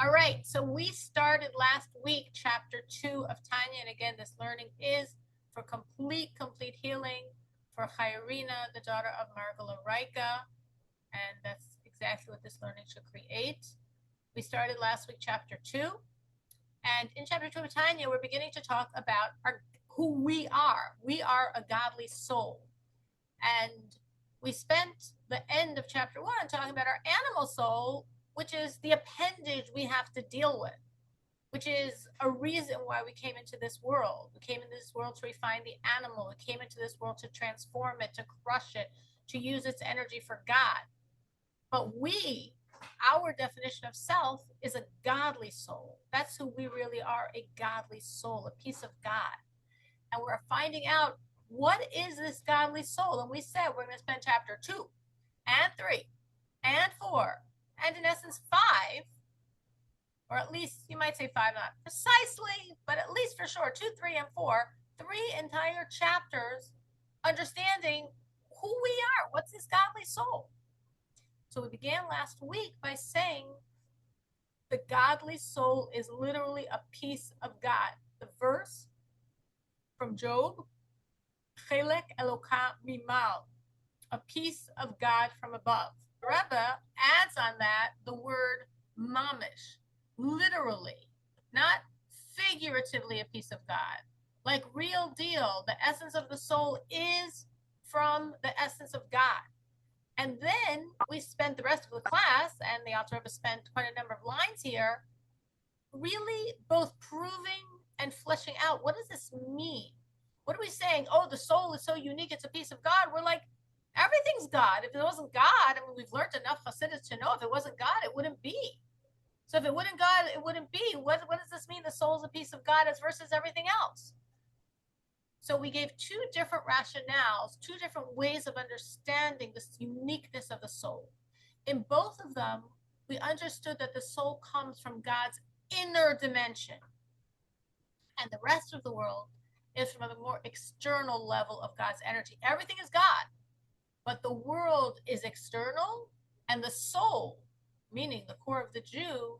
All right, so we started last week, chapter 2 of Tanya. And again, this learning is for complete healing for Chayrina, the daughter of Margala Raika. And that's exactly what this learning should create. We started last week, chapter 2. And in chapter 2 of Tanya, we're beginning to talk about who we are. We are a godly soul. And we spent the end of chapter 1 talking about our animal soul, which is the appendage we have to deal with, which is a reason why we came into this world. We came into this world to refine the animal. We came into this world to transform it, to crush it, to use its energy for God. But our definition of self is a godly soul. That's who we really are, a godly soul, a piece of God. And we're finding out what is this godly soul. And we said we're going to spend chapter 2 and 3 and 4 and in essence 5, or at least you might say 5, not precisely, but at least for sure 2, 3, and 4, 3 entire chapters understanding who we are. What's this godly soul? So we began last week by saying the godly soul is literally a piece of God. The verse from Job, Chelek Eloka Mimal, a piece of God from above. Rebbe adds on that the word mamish, literally, not figuratively a piece of God, like real deal. The essence of the soul is from the essence of God. And then we spent the rest of the class, and the Alter Rebbe spent quite a number of lines here, really both proving and fleshing out, what does this mean? What are we saying? Oh, the soul is so unique, it's a piece of God. We're like, everything's God. If it wasn't God, I mean, we've learned enough Hasidus to know if it wasn't God, it wouldn't be. So if it wasn't God, it wouldn't be. What does this mean? The soul is a piece of God as versus everything else. So we gave 2 different rationales, 2 different ways of understanding this uniqueness of the soul. In both of them, we understood that the soul comes from God's inner dimension. And the rest of the world is from a more external level of God's energy. Everything is God, but the world is external, and the soul, meaning the core of the Jew,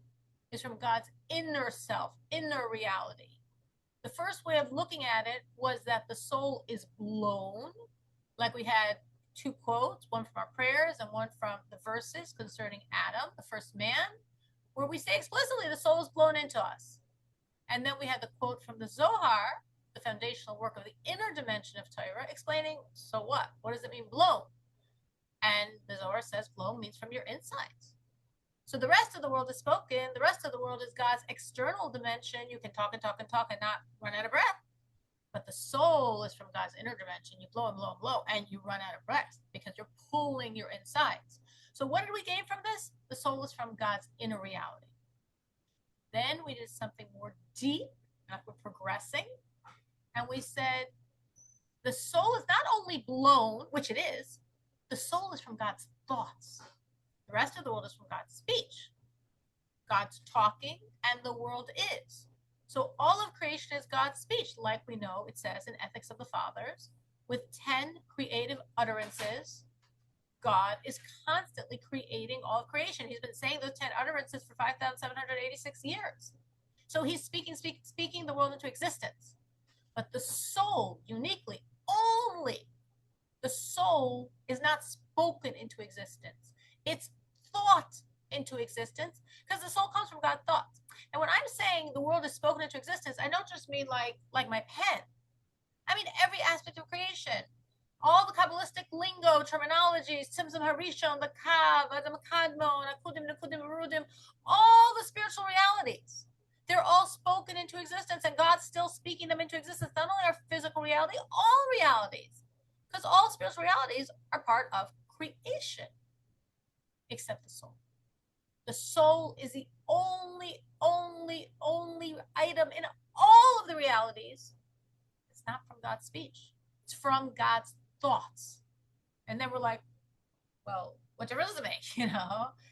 is from God's inner self, inner reality. The first way of looking at it was that the soul is blown, like we had 2 quotes, one from our prayers and one from the verses concerning Adam, the first man, where we say explicitly the soul is blown into us. And then we had the quote from the Zohar, the foundational work of the inner dimension of Torah, explaining, so what? What does it mean blown? And the Zohar says blown means from your insides. So the rest of the world is spoken. The rest of the world is God's external dimension. You can talk and talk and talk and not run out of breath. But the soul is from God's inner dimension. You blow and blow and blow, and you run out of breath because you're pulling your insides. So what did we gain from this? The soul is from God's inner reality. Then we did something more deep, and we're progressing. And we said the soul is not only blown, which it is, the soul is from God's thoughts. The rest of the world is from God's speech. God's talking, and the world is. So all of creation is God's speech, like we know it says in Ethics of the Fathers. With 10 creative utterances, God is constantly creating all of creation. He's been saying those 10 utterances for 5,786 years. So he's speaking the world into existence. But the soul, uniquely, only the soul is not spoken into existence. It's thought into existence, because the soul comes from God's thoughts. And when I'm saying the world is spoken into existence, I don't just mean like my pen. I mean every aspect of creation. All the Kabbalistic lingo, terminologies, Tzimtzum Harishon, the Kav, Adam Kadmon, Akudim, Nakudim, Rudim, all the spiritual realities. They're all spoken into existence, and God's still speaking them into existence. Not only our physical reality, all realities. Because all spiritual realities are part of creation, except the soul. The soul is the only item in all of the realities. It's not from God's speech. It's from God's thoughts. And then we're like, well, what difference does it make?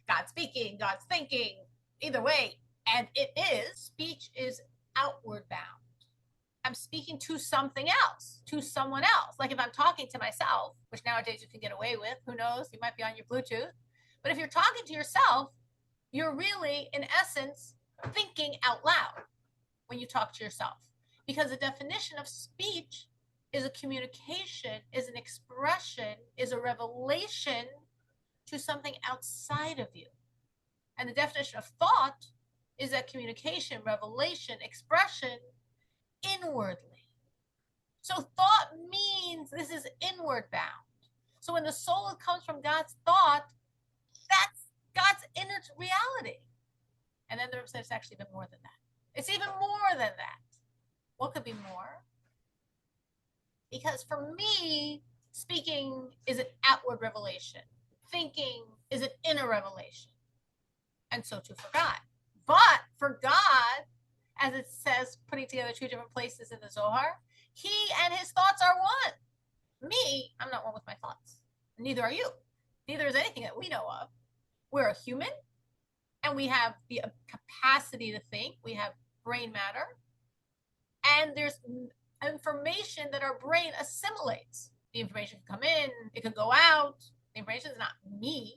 God's speaking, God's thinking, either way. And it is, speech is outward bound. I'm speaking to something else, to someone else. Like if I'm talking to myself, which nowadays you can get away with, who knows, you might be on your Bluetooth. But if you're talking to yourself, You're really, in essence, thinking out loud when you talk to yourself. Because the definition of speech is a communication, is an expression, is a revelation to something outside of you. And the definition of thought is that communication, revelation, expression inwardly. So thought means this is inward bound. So when the soul comes from God's thought, that's God's inner reality. And then there's actually even more than that. It's even more than that. What could be more? Because for me, speaking is an outward revelation. Thinking is an inner revelation. And so too for God. But for God, as it says, putting together two different places in the Zohar, he and his thoughts are one. Me, I'm not one with my thoughts. Neither are you. Neither is anything that we know of. We're a human, and we have the capacity to think. We have brain matter. And there's information that our brain assimilates. The information can come in, it can go out. The information is not me.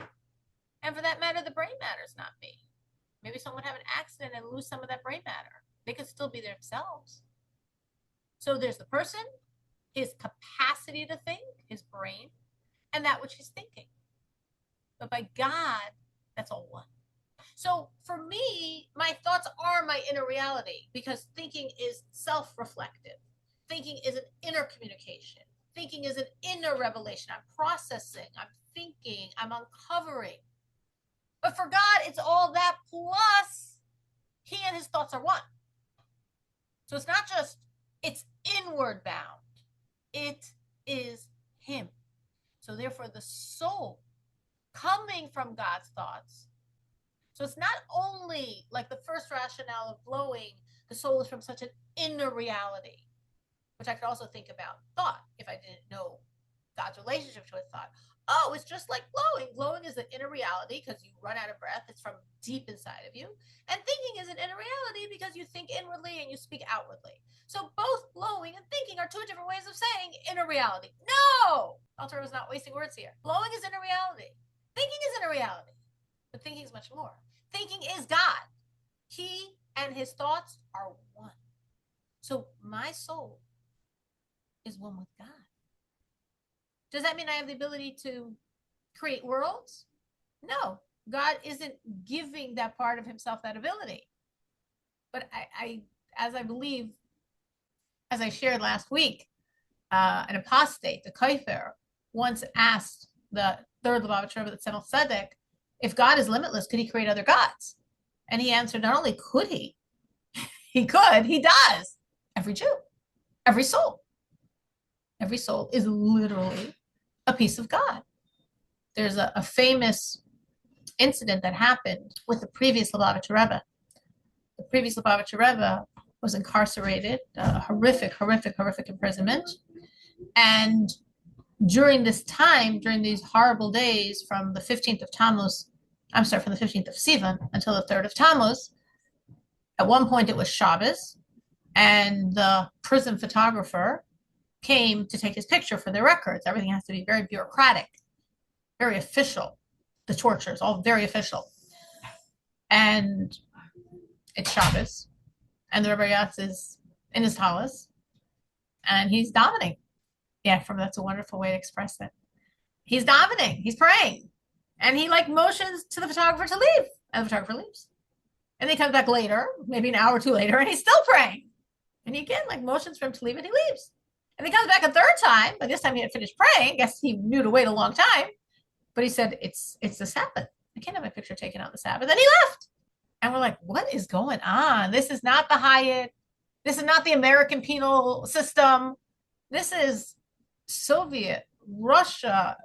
And for that matter, the brain matter is not me. Maybe someone would have an accident and lose some of that brain matter. They could still be themselves. So there's the person, his capacity to think, his brain, and that which he's thinking. But by God, that's all one. So for me, my thoughts are my inner reality because thinking is self-reflective. Thinking is an inner communication. Thinking is an inner revelation. I'm processing, I'm thinking, I'm uncovering. But for God, it's all that plus he and his thoughts are one. So it's not just, it's inward bound. It is him. So therefore the soul coming from God's thoughts. So it's not only like the first rationale of blowing, the soul is from such an inner reality, which I could also think about thought if I didn't know God's relationship to thought. Oh, it's just like blowing. Blowing is an inner reality because you run out of breath. It's from deep inside of you. And thinking is an inner reality because you think inwardly and you speak outwardly. So both blowing and thinking are two different ways of saying inner reality. No! Alter was not wasting words here. Blowing is inner reality. Thinking is inner reality. But thinking is much more. Thinking is God. He and his thoughts are one. So my soul is one with God. Does that mean I have the ability to create worlds? No, God isn't giving that part of himself that ability. But as I shared last week, an apostate, the Kaifer, once asked the third Lubavitcher Rebbe, the Tzemach Tzedek, if God is limitless, could he create other gods? And he answered, not only could he could, he does. Every Jew, every soul. Every soul is literally a piece of God. There's a famous incident that happened with the previous Lubavitcher Rebbe. The previous Lubavitcher Rebbe was incarcerated, horrific imprisonment. And during this time, during these horrible days from the 15th of Sivan until the 3rd of Tammuz, at one point it was Shabbos, and the prison photographer came to take his picture for their records. Everything has to be very bureaucratic, very official. The torture is all very official. And it's Shabbos, and the Rebbe Yatz is in his talis, and he's davening. Yeah, that's a wonderful way to express it. He's davening, he's praying, and he motions to the photographer to leave, and the photographer leaves. And then he comes back later, maybe an hour or two later, and he's still praying. And he again motions for him to leave, and he leaves. And he comes back a third time, but this time he had finished praying. I guess he knew to wait a long time. But he said, it's the Sabbath. I can't have my picture taken on the Sabbath. And he left. And we're like, what is going on? This is not the Hyatt. This is not the American penal system. This is Soviet, Russia,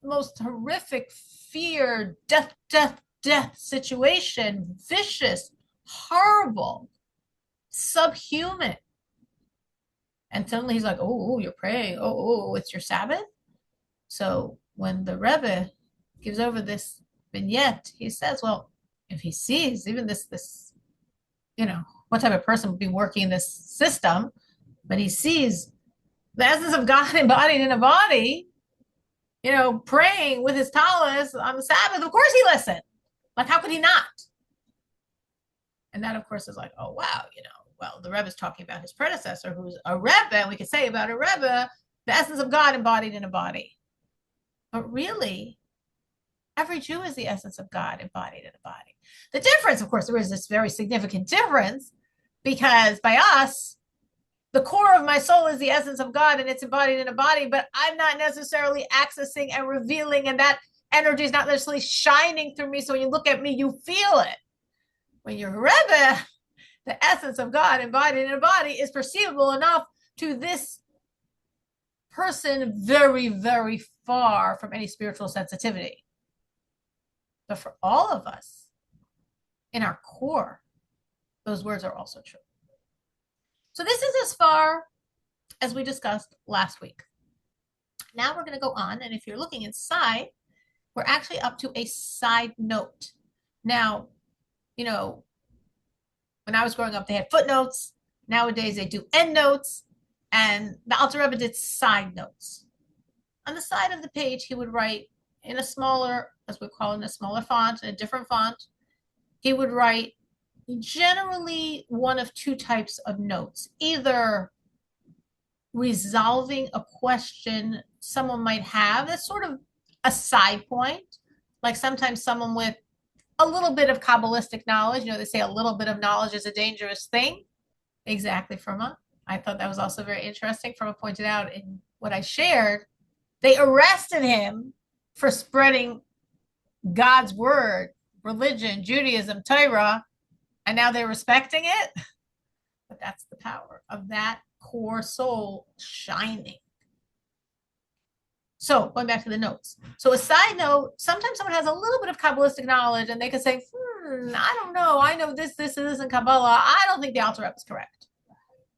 most horrific fear, death situation, vicious, horrible, subhuman. And suddenly he's like, oh, you're praying. Oh, it's your Sabbath? So when the Rebbe gives over this vignette, he says, well, if he sees even this, what type of person would be working in this system, but he sees the essence of God embodied in a body, praying with his talis on the Sabbath, of course he listened. Like, how could he not? And that, of course, is like, oh, wow, well, the Rebbe is talking about his predecessor, who's a Rebbe, and we could say about a Rebbe, the essence of God embodied in a body. But really, every Jew is the essence of God embodied in a body. The difference, of course, there is this very significant difference, because by us, the core of my soul is the essence of God and it's embodied in a body, but I'm not necessarily accessing and revealing, and that energy is not necessarily shining through me. So when you look at me, you feel it. When you're a Rebbe, the essence of God embodied in a body is perceivable enough to this person very, very far from any spiritual sensitivity. But for all of us, in our core, those words are also true. So this is as far as we discussed last week. Now we're going to go on, and if you're looking inside, we're actually up to a side note. Now, when I was growing up, they had footnotes. Nowadays, they do endnotes, and the Alter Rebbe did side notes. On the side of the page, he would write in a smaller, as we call it, in a smaller font, in a different font. He would write generally one of two types of notes, either resolving a question someone might have, that's sort of a side point, like sometimes someone with a little bit of Kabbalistic knowledge, they say a little bit of knowledge is a dangerous thing. Exactly, Firma. I thought that was also very interesting. Firma pointed out in what I shared, they arrested him for spreading God's word, religion, Judaism, Torah, and now they're respecting it. But that's the power of that core soul shining. So going back to the notes. So a side note, sometimes someone has a little bit of Kabbalistic knowledge and they can say, I don't know. I know this isn't Kabbalah. I don't think the Alter Rebbe is correct.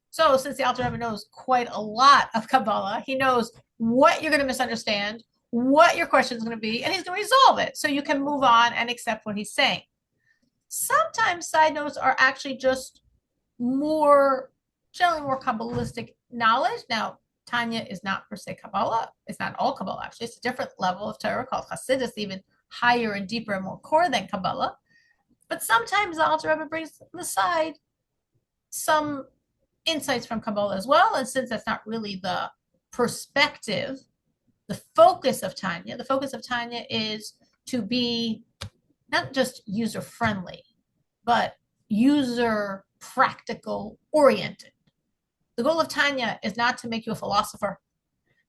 So since the Alter Rebbe knows quite a lot of Kabbalah, he knows what you're going to misunderstand, what your question is going to be, and he's going to resolve it. So you can move on and accept what he's saying. Sometimes side notes are actually just generally more Kabbalistic knowledge. Now, Tanya is not per se Kabbalah. It's not all Kabbalah, actually. It's a different level of Torah called Hasidus, even higher and deeper and more core than Kabbalah. But sometimes the Alter Rebbe brings on the side some insights from Kabbalah as well. And since that's not really the perspective, the focus of Tanya is to be not just user-friendly, but user-practical oriented. The goal of Tanya is not to make you a philosopher.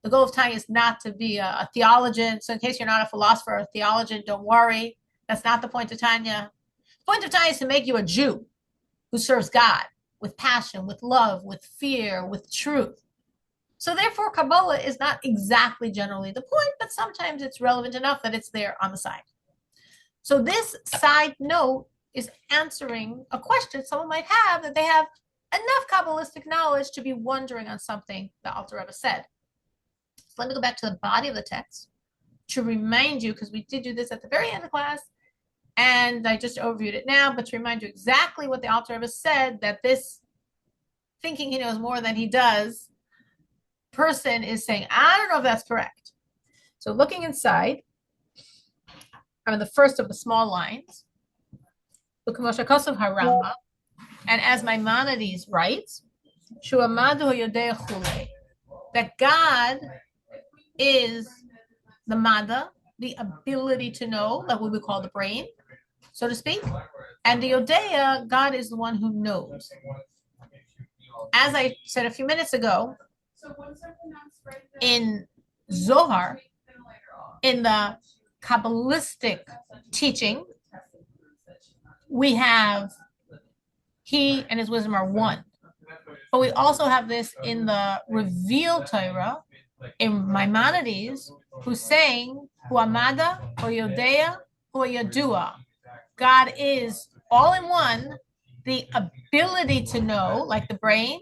The goal of Tanya is not to be a theologian. So in case you're not a philosopher or a theologian, don't worry. That's not the point of Tanya. The point of Tanya is to make you a Jew who serves God with passion, with love, with fear, with truth. So therefore, Kabbalah is not exactly generally the point, but sometimes it's relevant enough that it's there on the side. So this side note is answering a question someone might have, that they have enough Kabbalistic knowledge to be wondering on something the Alter Rebbe said. So let me go back to the body of the text to remind you, because we did do this at the very end of class, and I just overviewed it now, but to remind you exactly what the Alter Rebbe said, that this thinking he knows more than he does person is saying, I don't know if that's correct. So looking inside, the first of the small lines, and as Maimonides writes, that God is the Mada, the ability to know, like what we call the brain, so to speak, and the Yodea, God is the one who knows. As I said a few minutes ago, in Zohar, in the Kabbalistic teaching, we have he and his wisdom are one. But we also have this in the revealed Torah, in Maimonides, who's saying, Hu Amada, Hu Yodea, Hu Yadua. God is all in one, the ability to know, like the brain,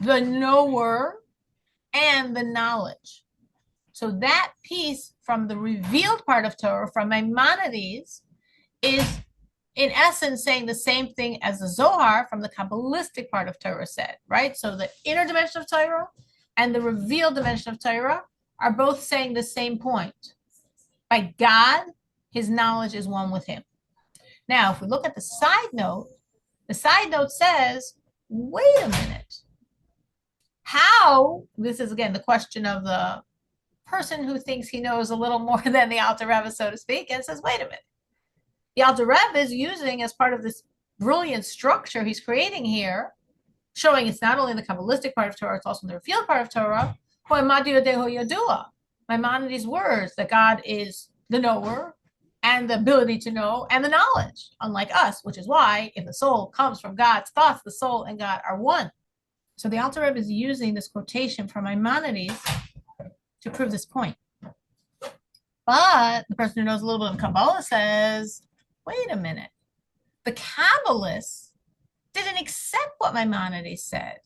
the knower, and the knowledge. So that piece from the revealed part of Torah, from Maimonides, is in essence saying the same thing as the Zohar from the Kabbalistic part of Torah said, right? So the inner dimension of Torah and the revealed dimension of Torah are both saying the same point. By God, his knowledge is one with him. Now, if we look at the side note says, wait a minute. How, this is again the question of the person who thinks he knows a little more than the Alter Rebbe, so to speak, and says, wait a minute. The Alter Rebbe is using as part of this brilliant structure he's creating here, showing it's not only the Kabbalistic part of Torah, it's also the revealed part of Torah. Maimonides' words that God is the knower and the ability to know and the knowledge, unlike us, which is why if the soul comes from God's thoughts, the soul and God are one. So the Alter Rebbe is using this quotation from Maimonides to prove this point. But the person who knows a little bit of Kabbalah says, wait a minute. The Kabbalists didn't accept what Maimonides said.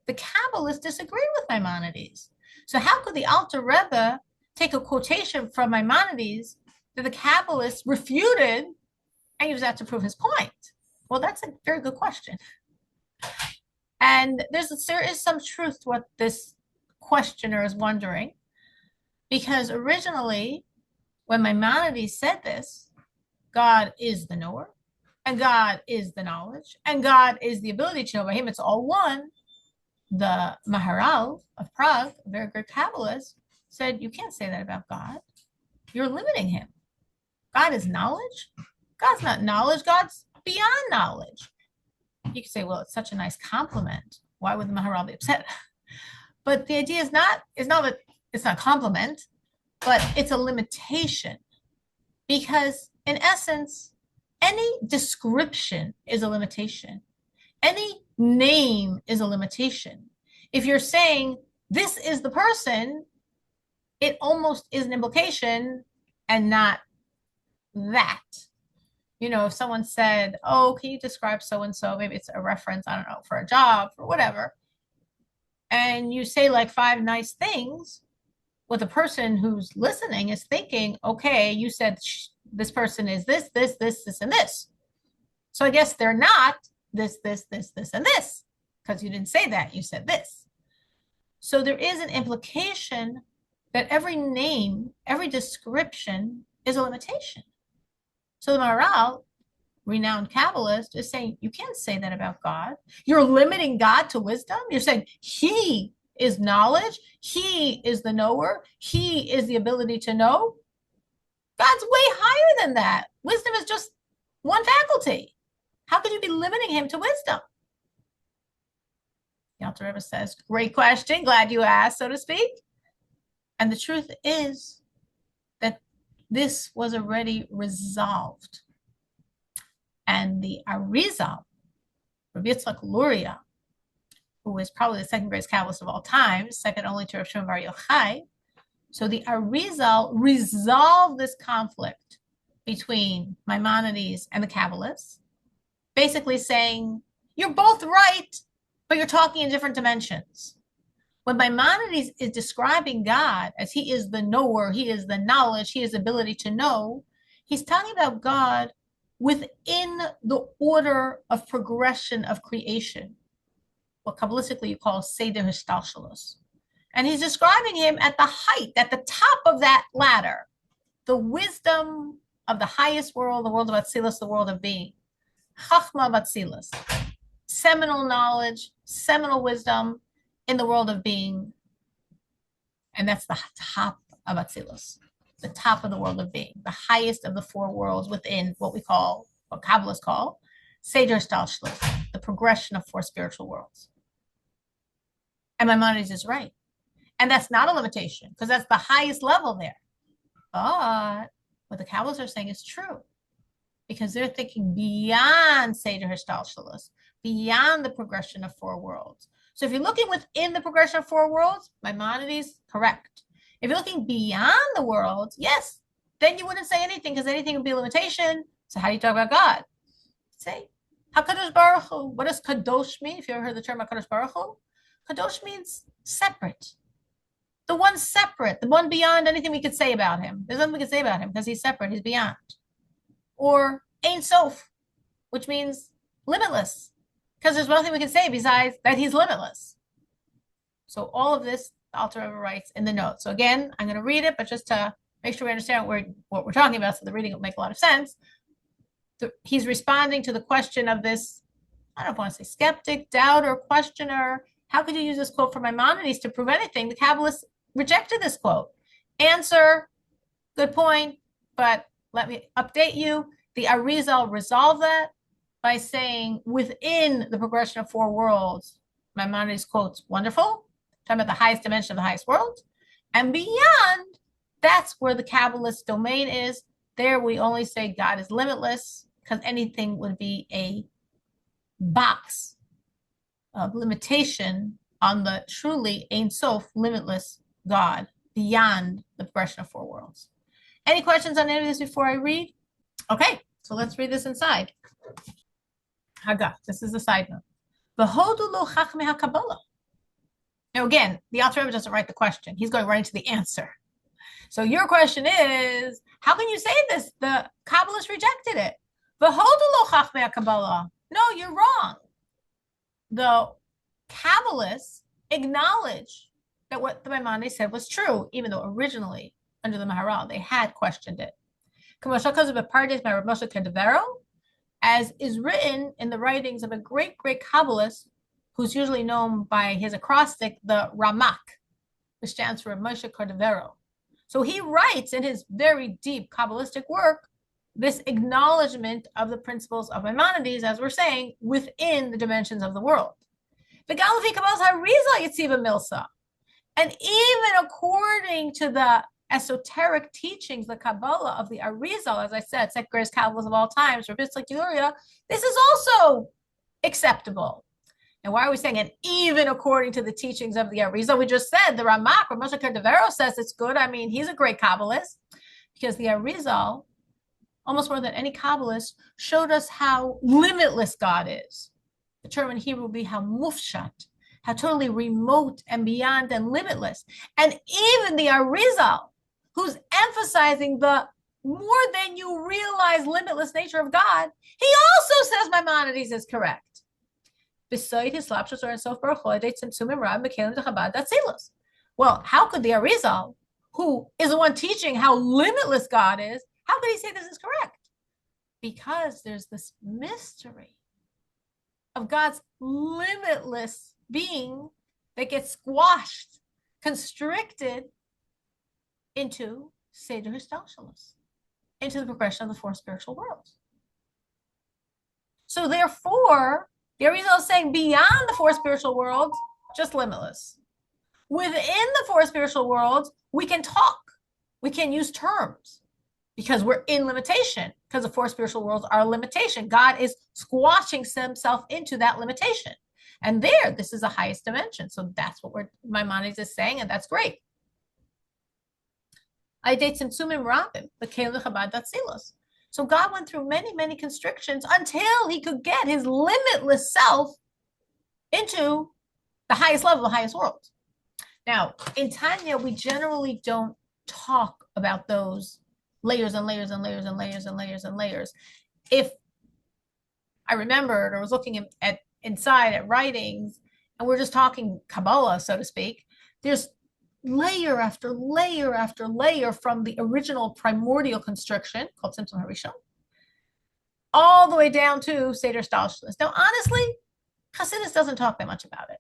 The Kabbalists disagreed with Maimonides. So how could the Alter Rebbe take a quotation from Maimonides that the Kabbalists refuted and use that to prove his point? Well, that's a very good question. And there is some truth to what this questioner is wondering, because originally, when Maimonides said this, God is the knower, and God is the knowledge, and God is the ability to know. By him, it's all one. The Maharal of Prague, a very great Kabbalist, said, you can't say that about God. You're limiting him. God is knowledge. God's not knowledge. God's beyond knowledge. You could say, well, it's such a nice compliment. Why would the Maharal be upset? But the idea is not that it's not a compliment, but it's a limitation. Because in essence, any description is a limitation. Any name is a limitation. If you're saying this is the person, it almost is an implication and not that. You know, if someone said, oh, can you describe so-and-so? Maybe it's a reference, I don't know, for a job or whatever. And you say like 5 nice things, what the person who's listening is thinking, okay, you said this person is this, and this. So I guess they're not this, and this, because you didn't say that, you said this. So there is an implication that every name, every description is a limitation. So the Maharal, renowned Kabbalist, is saying, you can't say that about God. You're limiting God to wisdom. You're saying he is knowledge. He is the knower. He is the ability to know. God's way higher than that. Wisdom is just one faculty. How could you be limiting him to wisdom? The Alter Rebbe says, great question. Glad you asked, so to speak. And the truth is that this was already resolved. And the Arizal, Rabbi Yitzchak Luria, who is probably the second greatest Kabbalist of all time, second only to Rav Shimon Bar Yochai. So the Arizal resolved this conflict between Maimonides and the Kabbalists, basically saying, you're both right, but you're talking in different dimensions. When Maimonides is describing God as he is the knower, he is the knowledge, he is the ability to know, he's talking about God within the order of progression of creation, what Kabbalistically you call Seder Hishtalshalos. And he's describing him at the height, at the top of that ladder, the wisdom of the highest world, the world of Atzilus, the world of being. Chachma of Atzilus, seminal knowledge, seminal wisdom in the world of being. And that's the top of Atzilus, the top of the world of being, the highest of the 4 worlds within what we call, what Kabbalists call, Seder Hishtalshalos, the progression of 4 spiritual worlds. And Maimonides is right. And that's not a limitation, because that's the highest level there. But what the Kabbalists are saying is true, because they're thinking beyond Seder Hishtalshalos, beyond the progression of 4 worlds. So if you're looking within the progression of 4 worlds, Maimonides, correct. If you're looking beyond the worlds, yes, then you wouldn't say anything, because anything would be a limitation. So how do you talk about God? Say, HaKadosh Baruch Hu. What does Kadosh mean? If you ever heard the term HaKadosh Baruch Hu, Kadosh means separate. The one separate, the one beyond anything we could say about him. There's nothing we could say about him because he's separate, he's beyond. Or Ein Sof, which means limitless, because there's nothing we can say besides that he's limitless. So all of this, the Alter Rebbe writes in the notes. So again, I'm going to read it, but just to make sure we understand what we're talking about, so the reading will make a lot of sense. he's responding to the question of this, I don't want to say skeptic, doubter, questioner. How could you use this quote from Maimonides to prove anything? The Kabbalists rejected this quote. Answer, good point, but let me update you. The Arizal resolved that by saying within the progression of four worlds, Maimonides quotes, wonderful, talking about the highest dimension of the highest world. And beyond, that's where the Kabbalist domain is. There we only say God is limitless, because anything would be a box of limitation on the truly Ein Sof, limitless God, beyond the progression of four worlds. Any questions on any of this before I read? Okay, so let's read this inside. Haga, this is a side note. Now again, the author doesn't write the question. He's going right into the answer. So your question is, how can you say this? The Kabbalists rejected it. No, you're wrong. The Kabbalists acknowledge that what the Maimonides said was true, even though originally, under the Maharal, they had questioned it. As is written in the writings of a great, great Kabbalist, who's usually known by his acrostic, the Ramak, which stands for Moshe Cordovero. So he writes in his very deep Kabbalistic work this acknowledgement of the principles of Maimonides, as we're saying, within the dimensions of the world. And even according to the esoteric teachings, the Kabbalah of the Arizal, as I said, second greatest Kabbalists of all times, Rabbistic Deluria, this is also acceptable. And why are we saying it? Even according to the teachings of the Arizal, we just said the Ramak, or Moshe Cordovero, says it's good. I mean, he's a great Kabbalist, because the Arizal, almost more than any Kabbalist, showed us how limitless God is. The term in Hebrew would be how mufshat, how totally remote and beyond and limitless. And even the Arizal, who's emphasizing the more than you realize limitless nature of God, he also says Maimonides is correct. Well, how could the Arizal, who is the one teaching how limitless God is, how could he say this is correct? Because there's this mystery of God's limitless being that gets squashed, constricted into Seder Histalshalos, into the progression of the four spiritual worlds. So therefore, the Arizal is saying beyond the four spiritual worlds, just limitless. Within the four spiritual worlds, we can talk. We can use terms because we're in limitation, because the four spiritual worlds are a limitation. God is squashing himself into that limitation. And there, this is the highest dimension. So that's what Maimonides is saying, and that's great. So God went through many, many constrictions until he could get his limitless self into the highest level, the highest world. Now, in Tanya, we generally don't talk about those layers and layers and layers and layers and layers and layers. If I remembered or was looking at inside at writings, and we're just talking Kabbalah, so to speak, there's layer after layer after layer from the original primordial constriction called Simson Harishon, all the way down to Seder Stalshalos. Now, honestly, Hasidus doesn't talk that much about it.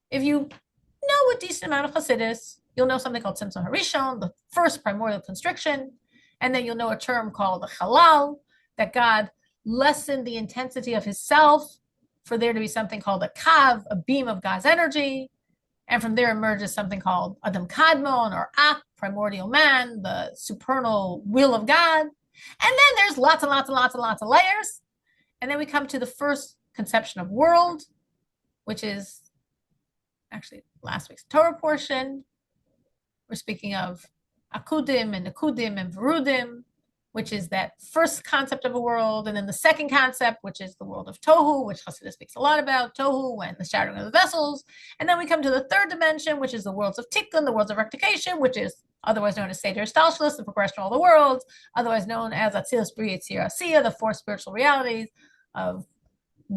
If you know a decent amount of Hasidus, you'll know something called Simson Harishon, the first primordial constriction, and then you'll know a term called the Halal, that God lessened the intensity of his self for there to be something called a Kav, a beam of God's energy. And from there emerges something called Adam Kadmon, or Ak, primordial man, the supernal will of God. And then there's lots and lots and lots and lots of layers. And then we come to the first conception of world, which is actually last week's Torah portion. We're speaking of Akudim and Nekudim and Verudim, which is that first concept of a world. And then the second concept, which is the world of Tohu, which Hasidus speaks a lot about, Tohu and the shattering of the vessels. And then we come to the third dimension, which is the worlds of Tikkun, the worlds of rectification, which is otherwise known as Seder Stalshalos, the progression of all the worlds, otherwise known as Atzilus Bri Yitzir Asiya, the four spiritual realities of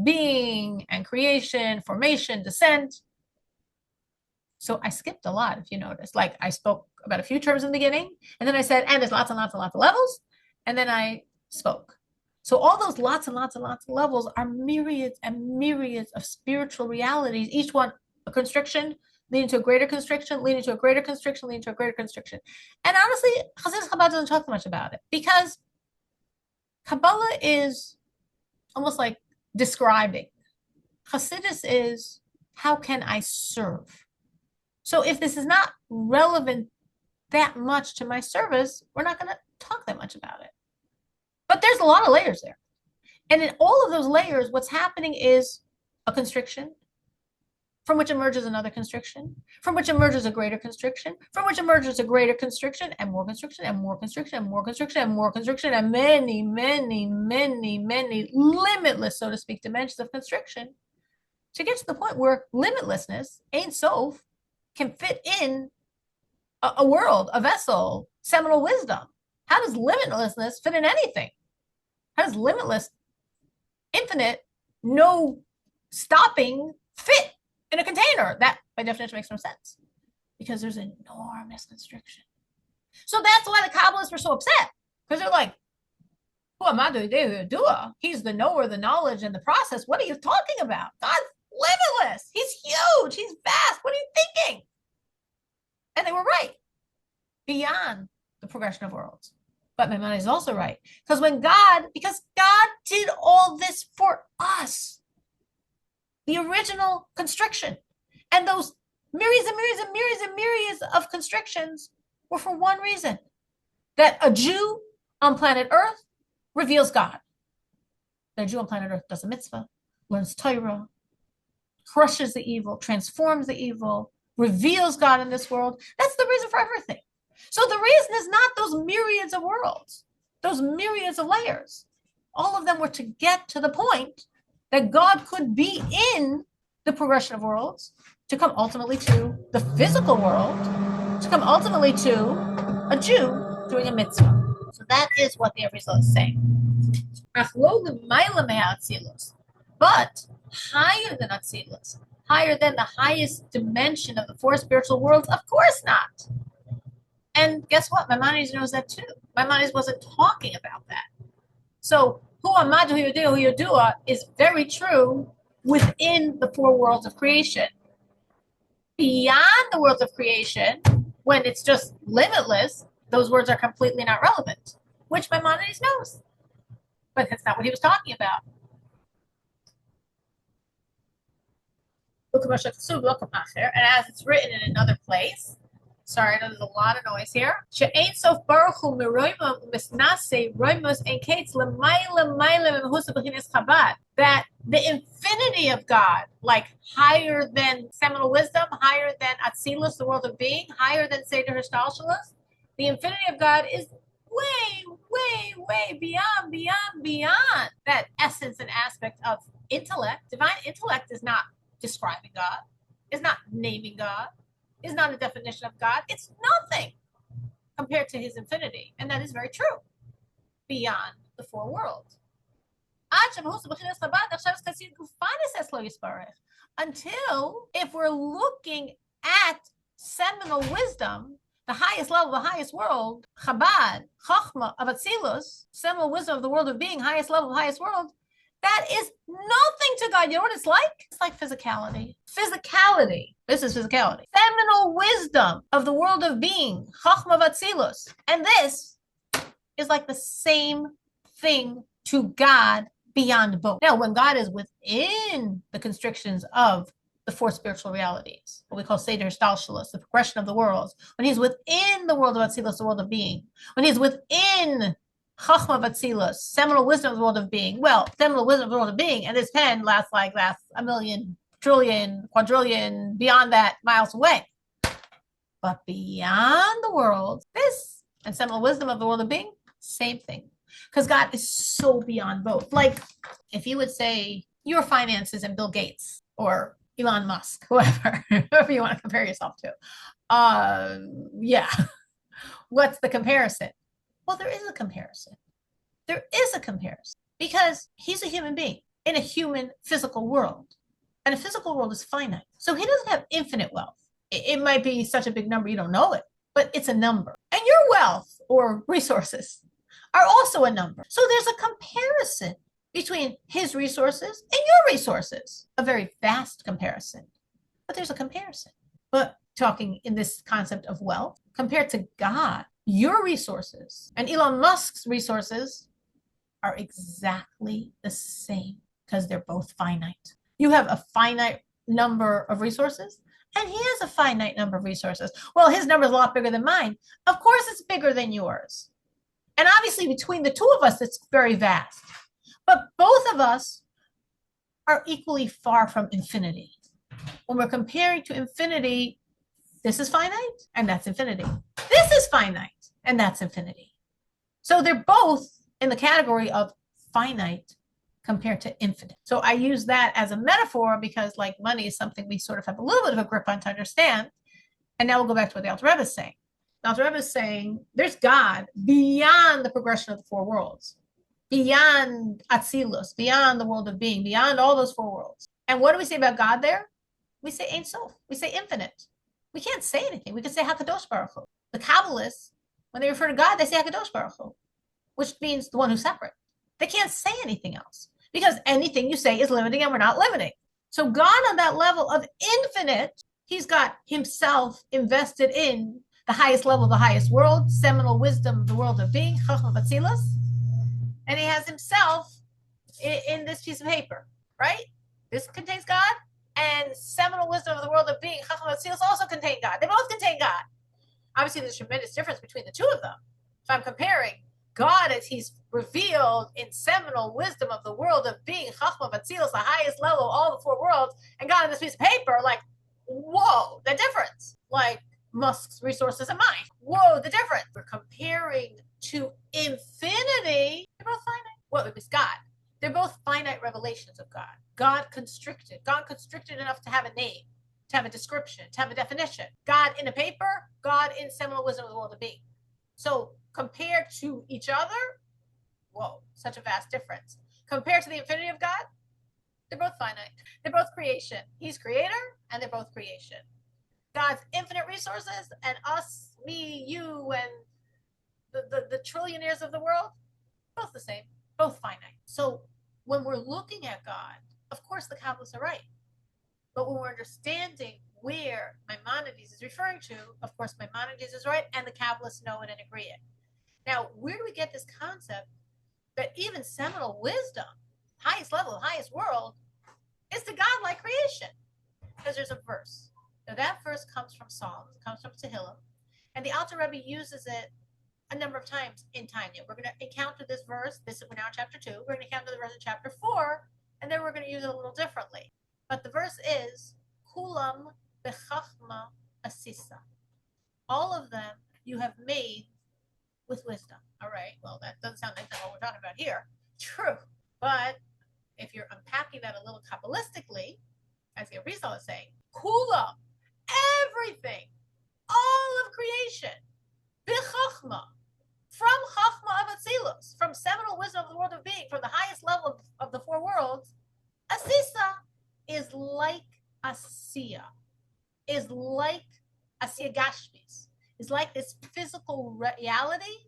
being and creation, formation, descent. So I skipped a lot, if you notice. Like I spoke about a few terms in the beginning, and then I said, and there's lots and lots and lots of levels. And then I spoke. So all those lots and lots and lots of levels are myriads and myriads of spiritual realities, each one a constriction leading to a greater constriction, leading to a greater constriction, leading to a greater constriction. And honestly, Hasidus Chabad doesn't talk much about it because Kabbalah is almost like describing. Hasidus is, how can I serve? So if this is not relevant that much to my service, we're not going to talk that much about it. But there's a lot of layers there. And in all of those layers, what's happening is a constriction, from which emerges another constriction, from which emerges a greater constriction, from which emerges a greater constriction, and more constriction, and more constriction, and more constriction, and more constriction, and many, many, many, many limitless, so to speak, dimensions of constriction, to get to the point where limitlessness, Ein Sof, can fit in a world, a vessel, seminal wisdom. How does limitlessness fit in anything? How does limitless, infinite, no stopping fit in a container? That, by definition, makes no sense because there's enormous constriction. So that's why the Kabbalists were so upset, because they're like, he's the knower, the knowledge, and the process. What are you talking about? God's limitless. He's huge. He's vast. What are you thinking? And they were right. Beyond the progression of worlds. But Maimonides is also right. Because God did all this for us. The original constriction. And those myriads and myriads and myriads and myriads of constrictions were for one reason. That a Jew on planet Earth reveals God. That a Jew on planet Earth does a mitzvah, learns Torah, crushes the evil, transforms the evil, reveals God in this world. That's the reason for everything. So the reason is not those myriads of worlds, those myriads of layers. All of them were to get to the point that God could be in the progression of worlds, to come ultimately to the physical world, to come ultimately to a Jew doing a mitzvah. So that is what the Arizal is saying. But higher than Atzilus, higher than the highest dimension of the four spiritual worlds, of course not. And guess what? Maimonides knows that too. Maimonides wasn't talking about that. So Hu Amadu Yudua is very true within the four worlds of creation. Beyond the worlds of creation, when it's just limitless, those words are completely not relevant, which Maimonides knows. But that's not what he was talking about. And as it's written in another place, sorry, there's a lot of noise here. That the infinity of God, like higher than seminal wisdom, higher than Atzilus, the world of being, higher than Seder Hishtalshalos, the infinity of God is way, way, way beyond that essence and aspect of intellect. Divine intellect is not describing God, is not naming God, is not a definition of God. It's nothing compared to his infinity. And that is very true. Beyond the four worlds. Until, if we're looking at seminal wisdom, the highest level, the highest world, Chabad, Chachma of Atzilus, seminal wisdom of the world of being, highest level, highest world, that is nothing to God. You know what it's like? It's like physicality. Physicality. This is physicality. Seminal wisdom of the world of being, Chachma Vatzilus. And this is like the same thing to God beyond both. Now, when God is within the constrictions of the four spiritual realities, what we call Seder Hishtalshalos, the progression of the worlds, when he's within the world of Atzilus, the world of being, when he's within Chachma Vatzilus, seminal wisdom of the world of being. Well, seminal wisdom of the world of being, and this pen lasts a million, trillion, quadrillion, beyond that, miles away. But beyond the world, this and seminal wisdom of the world of being, same thing. Because God is so beyond both. Like, if you would say your finances and Bill Gates or Elon Musk, whoever you want to compare yourself to. Yeah. What's the comparison? Well, there is a comparison. There is a comparison because he's a human being in a human physical world. And a physical world is finite. So he doesn't have infinite wealth. It might be such a big number you don't know it, but it's a number. And your wealth or resources are also a number. So there's a comparison between his resources and your resources, a very vast comparison, but there's a comparison. But talking in this concept of wealth, compared to God, your resources and Elon Musk's resources are exactly the same because they're both finite. You have a finite number of resources, and he has a finite number of resources. Well, his number is a lot bigger than mine. Of course, it's bigger than yours. And obviously, between the two of us, it's very vast. But both of us are equally far from infinity. When we're comparing to infinity, this is finite and that's infinity. This is finite and that's infinity. So they're both in the category of finite compared to infinite. So I use that as a metaphor because like money is something we sort of have a little bit of a grip on to understand. And now we'll go back to what the Alter Rebbe is saying. The Alter Rebbe is saying there's God beyond the progression of the four worlds, beyond Atzilus, beyond the world of being, beyond all those four worlds. And what do we say about God there? We say Ein Sof. We say infinite. We can't say anything. We can say Hakadosh Baruch Hu. The Kabbalists, when they refer to God, they say Hakadosh Baruch Hu, which means the one who's separate. They can't say anything else because anything you say is limiting and we're not limiting. So God on that level of infinite, he's got himself invested in the highest level of the highest world, seminal wisdom of the world of being, Chachma Batzilus, and he has himself in this piece of paper, right? This contains God, and seminal wisdom of the world of being, Chachma Batzilus, also contain God. They both contain God. Obviously, there's a tremendous difference between the two of them. If I'm comparing God as he's revealed in seminal wisdom of the world of being, Chachma Batzilus, the highest level of all the four worlds, and God in this piece of paper, like, whoa, the difference. Like Musk's resources and mine. Whoa, the difference. We're comparing to infinity. They're both finite. Well, it was God. They're both finite revelations of God. God constricted enough to have a name, to have a description, to have a definition. God in a paper, God in seminal wisdom of the world of being. So compared to each other, whoa, such a vast difference. Compared to the infinity of God, they're both finite. They're both creation. He's creator, and they're both creation. God's infinite resources, and us, me, you, and the trillionaires of the world, both the same, both finite. So when we're looking at God, of course the Kabbalists are right. But when we're understanding where Maimonides is referring to, of course Maimonides is right, and the Kabbalists know it and agree it. Now, where do we get this concept that even seminal wisdom, highest level, highest world, is the godlike creation? Because there's a verse. Now that verse comes from Psalms, it comes from Tehillim, and the Alter Rebbe uses it a number of times in Tanya. We're going to encounter this verse. We're now in chapter 2. We're going to encounter the verse in chapter 4, and then we're going to use it a little differently. But the verse is, Kulam bechachma asisa. All of them you have made with wisdom. All right, well, that doesn't sound like what we're talking about here. True. But if you're unpacking that a little Kabbalistically, as the Arizal is saying, Kulam, everything, all of creation, bechachma, from Chachma of Atzilus, from seminal wisdom of the world of being, from the highest level of the four worlds, Asisa is like Asiya, is like Asiya Gashmis, is like this physical reality,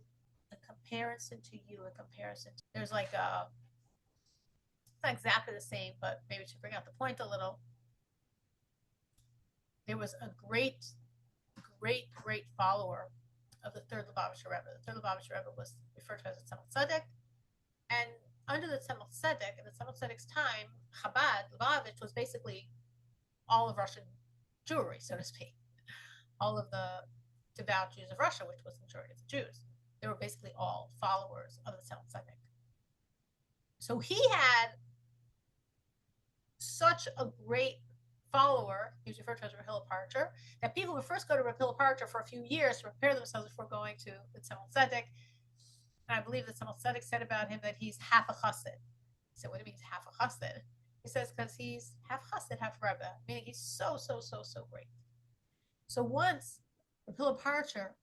a comparison to you, there's like a, it's not exactly the same, but maybe to bring out the point a little, there was a great follower of the third Lubavitcher Rebbe. The third Lubavitcher Rebbe was referred to as the Tzemach Tzedek, and under the Tzemach Tzedek, in the Tzemach Tzedek's time, Chabad, Lubavitch, was basically all of Russian Jewry, so to speak. All of the devout Jews of Russia, which was the majority of the Jews. They were basically all followers of the Tzemach Tzedek. So he had such a great follower, he was referred to as Rav Hillel Parcher, that people would first go to Rav Hillel Parcher for a few years to prepare themselves before going to the Tzemach Tzedek. And I believe that Tzemach Tzedek said about him that he's half a chassid. He said, what do you mean he's half a chassid? He says, because he's half chassid, half Rebbe, meaning he's so great. So once Rav Hillel Parcher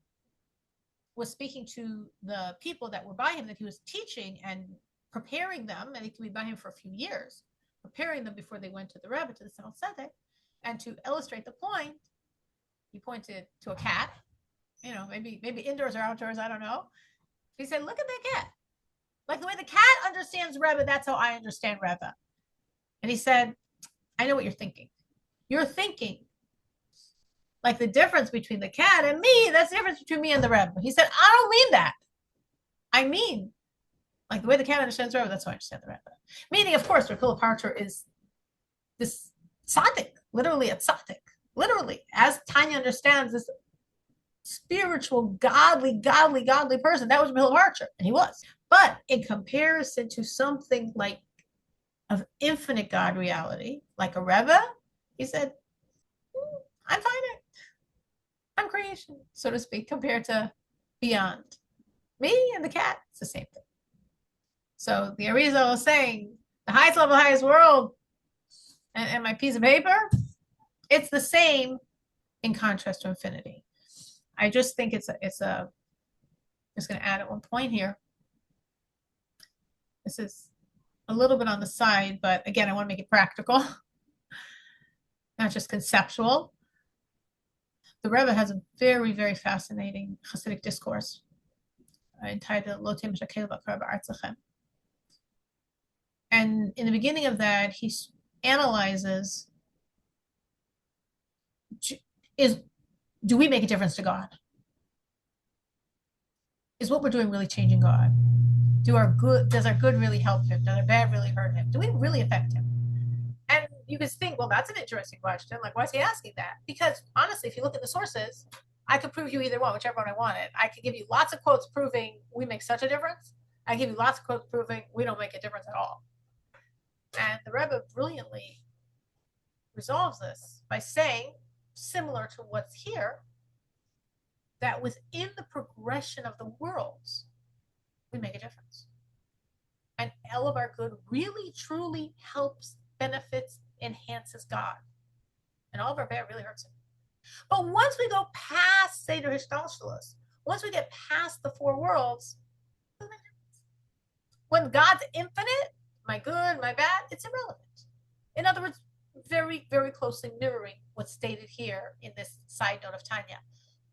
was speaking to the people that were by him that he was teaching and preparing them, and he could be by him for a few years, preparing them before they went to the Rebbe, to the Tzemach Tzedek, and to illustrate the point, he pointed to a cat, maybe indoors or outdoors, I don't know, He said, look at that cat. Like the way the cat understands Rebbe, that's how I understand Rebbe. And he said, I know what you're thinking. You're thinking like the difference between the cat and me, that's the difference between me and the Rebbe. He said, I don't mean that. I mean, like the way the cat understands Rebbe, that's how I understand the Rebbe. Meaning, of course, Rakula Parcher is this tzaddik, literally a tzaddik. Literally, as Tanya understands, this spiritual, godly person. That was Rakula Parcher, and he was. But in comparison to something like of infinite God reality, like a Rebbe, he said, I'm finite. I'm creation, so to speak, compared to beyond. Me and the cat, it's the same thing. So the Arizal was saying, the highest level, highest world, and my piece of paper, it's the same in contrast to infinity. I just think it's a just going to add at one point here. This is a little bit on the side, but again, I want to make it practical, not just conceptual. The Rebbe has a very, very fascinating Hasidic discourse entitled Lotim Shakel Bakar Ba'artzachem. And in the beginning of that, he analyzes, do we make a difference to God? Is what we're doing really changing God? Does our good really help him? Does our bad really hurt him? Do we really affect him? And you could think, well, that's an interesting question. Like, why is he asking that? Because honestly, if you look at the sources, I could prove you either one, whichever one I wanted. I could give you lots of quotes proving we make such a difference. I give you lots of quotes proving we don't make a difference at all. And the Rebbe brilliantly resolves this by saying, similar to what's here, that within the progression of the worlds, we make a difference. And all of our good really, truly helps, benefits, enhances God. And all of our bad really hurts him. But once we go past Seder Hishtalshalos, once we get past the four worlds, when God's infinite, my good, my bad, it's irrelevant. In other words, very, very closely mirroring what's stated here in this side note of Tanya.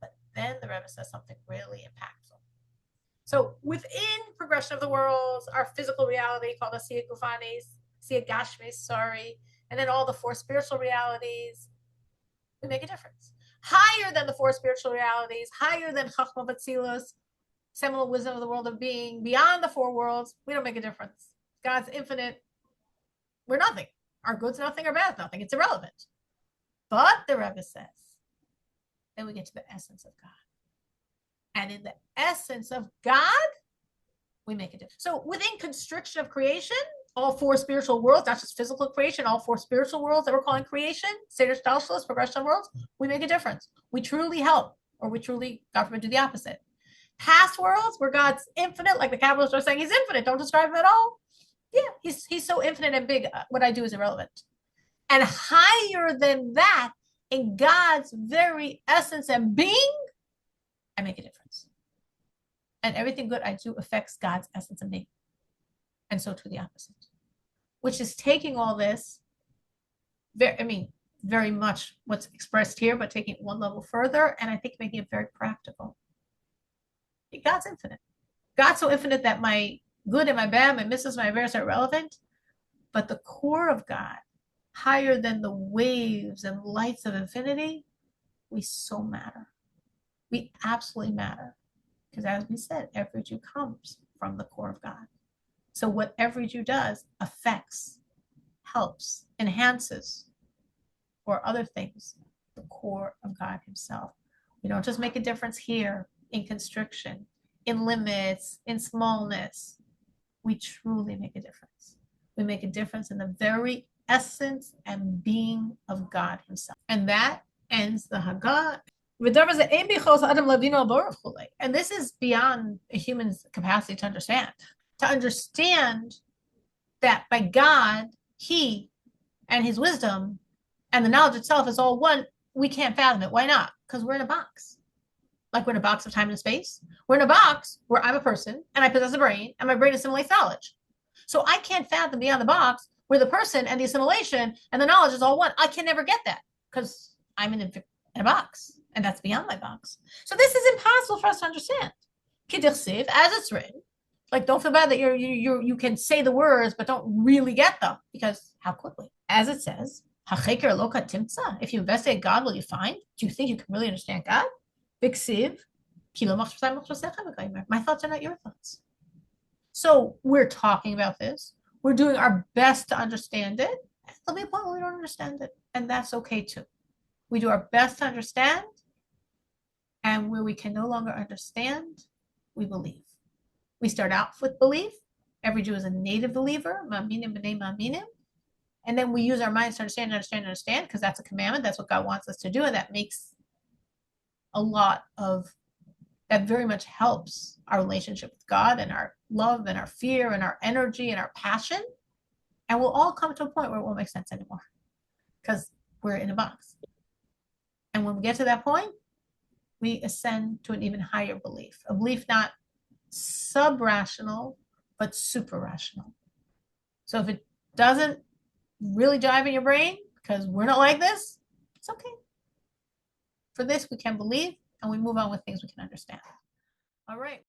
But then the Rebbe says something really impactful. So within progression of the worlds, our physical reality called Asiyah Gufanis, Asiyah Gashmis, and then all the four spiritual realities, we make a difference. Higher than the four spiritual realities, higher than Chachma Batzilus, seminal wisdom of the world of being, beyond the four worlds, we don't make a difference. God's infinite, we're nothing. Our good's nothing, our bad's nothing. It's irrelevant. But the Rebbe says, then we get to the essence of God. And in the essence of God, we make a difference. So within constriction of creation, all four spiritual worlds, not just physical creation, all four spiritual worlds that we're calling creation, Seder Shtalshalos, progression of worlds, we make a difference. We truly help, or we truly, God forbid, do the opposite. Past worlds, where God's infinite, like the Kabbalists are saying, he's infinite, don't describe him at all. Yeah, he's so infinite and big, what I do is irrelevant. And higher than that, in God's very essence and being, I make a difference. And everything good I do affects God's essence and being. And so to the opposite. Which is taking all this, very much what's expressed here, but taking it one level further, and I think making it very practical. God's infinite. God's so infinite that my good and my bad, my misses, my affairs are irrelevant. But the core of God, higher than the waves and lights of infinity, we so matter. We absolutely matter. Because as we said, every Jew comes from the core of God. So what every Jew does affects, helps, enhances, or other things, the core of God himself. We don't just make a difference here in constriction, in limits, in smallness. We truly make a difference. We make a difference in the very essence and being of God himself. And that ends the Haggah. And this is beyond a human's capacity to understand. To understand that by God, he and his wisdom and the knowledge itself is all one, we can't fathom it. Why not? Because we're in a box. Like we're in a box of time and space. We're in a box where I'm a person and I possess a brain and my brain assimilates knowledge. So I can't fathom beyond the box where the person and the assimilation and the knowledge is all one. I can never get that because I'm in a box and that's beyond my box. So this is impossible for us to understand. Kidirsiv, as it's written. Like, don't feel bad that you can say the words, but don't really get them, because how quickly? As it says, Hacheker loka timtza. If you investigate God, will you find? Do you think you can really understand God? Biksiv, my thoughts are not your thoughts. So we're talking about this. We're doing our best to understand it. There'll be a point where we don't understand it, and that's okay too. We do our best to understand, and where we can no longer understand, we believe. We start out with belief. Every Jew is a native believer, ma'aminim b'nei ma'aminim. And then we use our minds to understand, because that's a commandment. That's what God wants us to do, and that makes a lot of, that very much helps our relationship with God and our love and our fear and our energy and our passion. And we'll all come to a point where it won't make sense anymore, because we're in a box. And when we get to that point, we ascend to an even higher belief, a belief not sub-rational, but super-rational. So if it doesn't really jive in your brain, because we're not like this, it's okay. For this, we can believe, and we move on with things we can understand. All right.